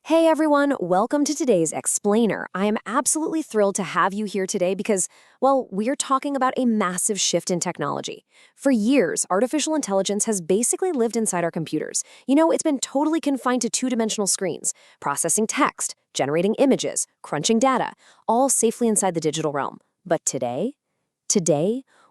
Hey everyone, welcome to today's Explainer. I am absolutely thrilled to have you here today because, well, we're talking about a massive shift in technology. For years, artificial intelligence has basically lived inside our computers. It's been totally confined to two-dimensional screens, processing text, generating images, crunching data, all safely inside the digital realm. But today,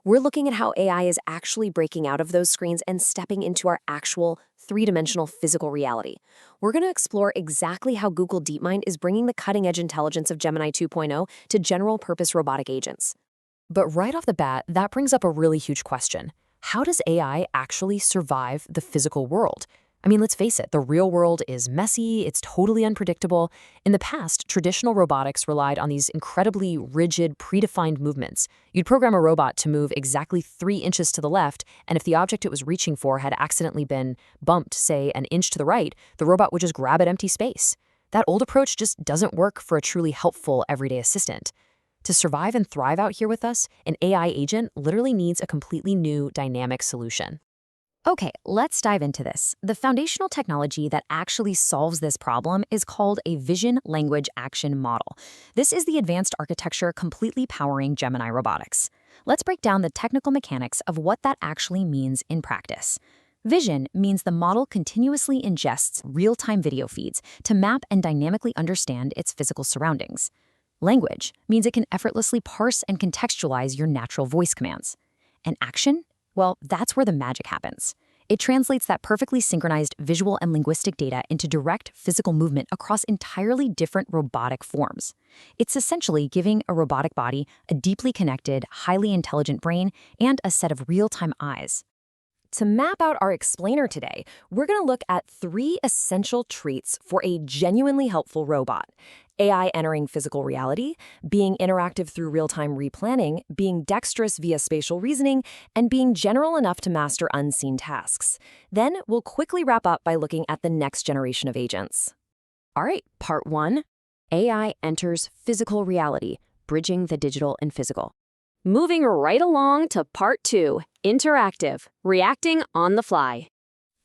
we're looking at how AI is actually breaking out of those screens and stepping into our actual three-dimensional physical reality. We're going to explore exactly how Google DeepMind is bringing the cutting-edge intelligence of Gemini 2.0 to general-purpose robotic agents. But right off the bat, that brings up a really huge question. How does AI actually survive the physical world? I mean, let's face it, the real world is messy, it's totally unpredictable. In the past, traditional robotics relied on these incredibly rigid, predefined movements. You'd program a robot to move exactly 3 inches to the left, and if the object it was reaching for had accidentally been bumped, say, an inch to the right, the robot would just grab at empty space. That old approach just doesn't work for a truly helpful everyday assistant. To survive and thrive out here with us, an AI agent literally needs a completely new, dynamic solution. Okay, let's dive into this. The foundational technology that actually solves this problem is called a Vision Language Action Model. This is the advanced architecture completely powering Gemini Robotics. Let's break down the technical mechanics of what that actually means in practice. Vision means the model continuously ingests real-time video feeds to map and dynamically understand its physical surroundings. Language means it can effortlessly parse and contextualize your natural voice commands. And action? Well, that's where the magic happens. It translates that perfectly synchronized visual and linguistic data into direct physical movement across entirely different robotic forms. It's essentially giving a robotic body a deeply connected, highly intelligent brain and a set of real-time eyes. To map out our explainer today, we're going to look at 3 essential traits for a genuinely helpful robot. AI entering physical reality, being interactive through real-time replanning, being dexterous via spatial reasoning, and being general enough to master unseen tasks. Then we'll quickly wrap up by looking at the next generation of agents. All right, part 1, AI enters physical reality, bridging the digital and physical. Moving right along to part 2, interactive, reacting on the fly.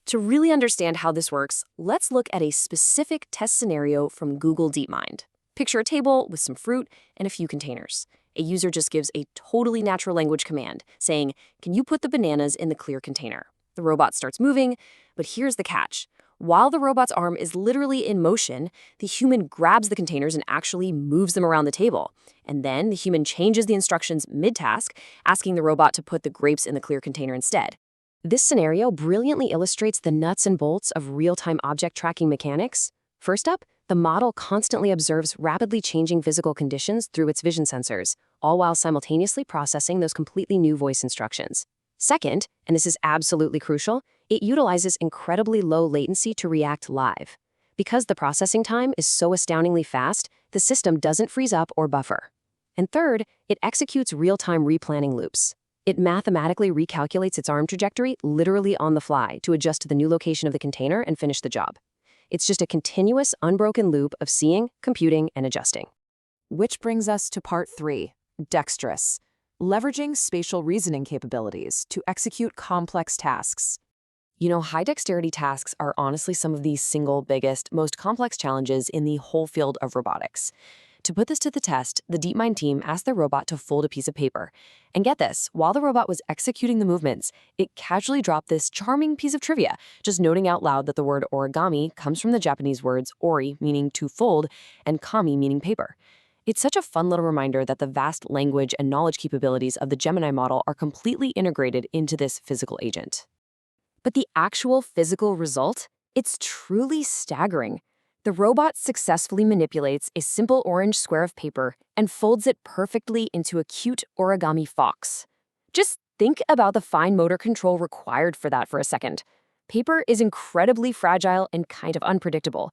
To really understand how this works, let's look at a specific test scenario from Google DeepMind. Picture a table with some fruit and a few containers. A user just gives a totally natural language command, saying, "Can you put the bananas in the clear container?" The robot starts moving, but here's the catch. While the robot's arm is literally in motion, the human grabs the containers and actually moves them around the table. And then the human changes the instructions mid-task, asking the robot to put the grapes in the clear container instead. This scenario brilliantly illustrates the nuts and bolts of real-time object tracking mechanics. First up, the model constantly observes rapidly changing physical conditions through its vision sensors, all while simultaneously processing those completely new voice instructions. Second, and this is absolutely crucial, it utilizes incredibly low latency to react live. Because the processing time is so astoundingly fast, the system doesn't freeze up or buffer. And third, it executes real-time replanning loops. It mathematically recalculates its arm trajectory literally on the fly to adjust to the new location of the container and finish the job. It's just a continuous, unbroken loop of seeing, computing, and adjusting. Which brings us to part 3, dexterous, leveraging spatial reasoning capabilities to execute complex tasks. High dexterity tasks are honestly some of the single biggest, most complex challenges in the whole field of robotics. To put this to the test, the DeepMind team asked their robot to fold a piece of paper. And get this, while the robot was executing the movements, it casually dropped this charming piece of trivia, just noting out loud that the word origami comes from the Japanese words ori, meaning to fold, and kami, meaning paper. It's such a fun little reminder that the vast language and knowledge capabilities of the Gemini model are completely integrated into this physical agent. But the actual physical result? It's truly staggering. The robot successfully manipulates a simple orange square of paper and folds it perfectly into a cute origami fox. Just think about the fine motor control required for that for a second. Paper is incredibly fragile and kind of unpredictable.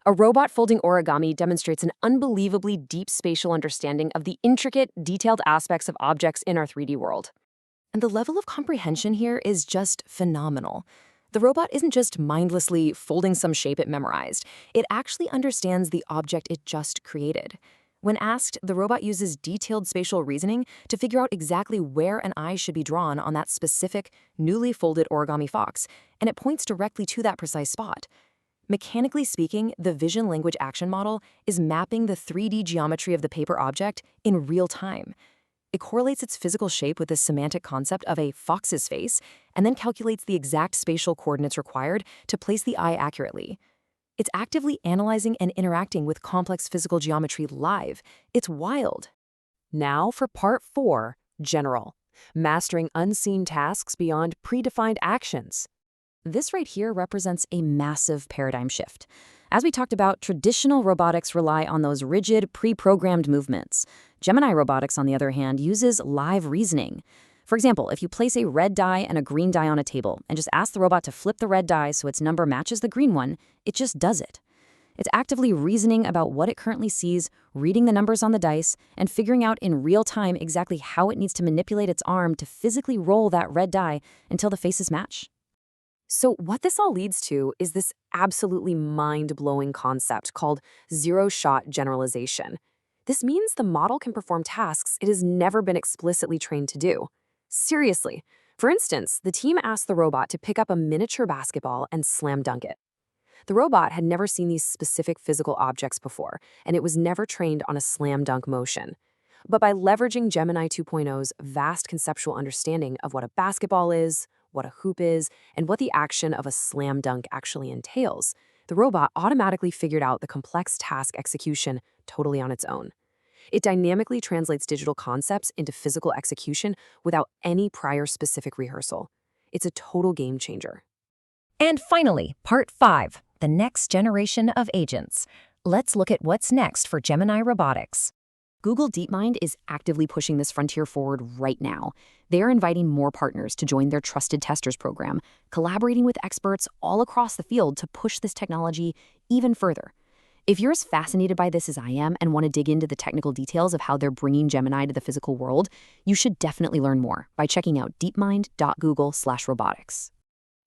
A robot folding origami demonstrates an unbelievably deep spatial understanding of the intricate, detailed aspects of objects in our 3D world. And the level of comprehension here is just phenomenal. The robot isn't just mindlessly folding some shape it memorized. It actually understands the object it just created. When asked, the robot uses detailed spatial reasoning to figure out exactly where an eye should be drawn on that specific, newly folded origami fox, and it points directly to that precise spot. Mechanically speaking, the vision language action model is mapping the 3D geometry of the paper object in real time. It correlates its physical shape with the semantic concept of a fox's face, and then calculates the exact spatial coordinates required to place the eye accurately. It's actively analyzing and interacting with complex physical geometry live. It's wild. Now for part 4, general. Mastering unseen tasks beyond predefined actions. This right here represents a massive paradigm shift. As we talked about, traditional robotics rely on those rigid, pre-programmed movements. Gemini Robotics, on the other hand, uses live reasoning. For example, if you place a red die and a green die on a table and just ask the robot to flip the red die so its number matches the green one, it just does it. It's actively reasoning about what it currently sees, reading the numbers on the dice, and figuring out in real time exactly how it needs to manipulate its arm to physically roll that red die until the faces match. So what this all leads to is this absolutely mind-blowing concept called zero-shot generalization. This means the model can perform tasks it has never been explicitly trained to do. Seriously. For instance, the team asked the robot to pick up a miniature basketball and slam dunk it. The robot had never seen these specific physical objects before, and it was never trained on a slam dunk motion. But by leveraging Gemini 2.0's vast conceptual understanding of what a basketball is, what a hoop is, and what the action of a slam dunk actually entails, the robot automatically figured out the complex task execution totally on its own. It dynamically translates digital concepts into physical execution without any prior specific rehearsal. It's a total game changer. And finally, part 5, the next generation of agents. Let's look at what's next for Gemini Robotics. Google DeepMind is actively pushing this frontier forward right now. They are inviting more partners to join their Trusted Testers program, collaborating with experts all across the field to push this technology even further. If you're as fascinated by this as I am and want to dig into the technical details of how they're bringing Gemini to the physical world, you should definitely learn more by checking out deepmind.google/robotics.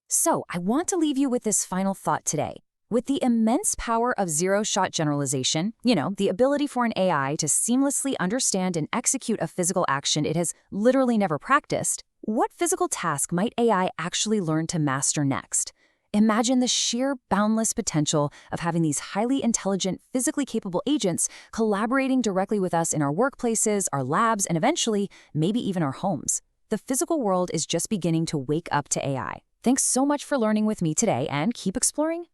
So, I want to leave you with this final thought today. With the immense power of zero-shot generalization, the ability for an AI to seamlessly understand and execute a physical action it has literally never practiced, what physical task might AI actually learn to master next? Imagine the sheer boundless potential of having these highly intelligent, physically capable agents collaborating directly with us in our workplaces, our labs, and eventually, maybe even our homes. The physical world is just beginning to wake up to AI. Thanks so much for learning with me today, and keep exploring,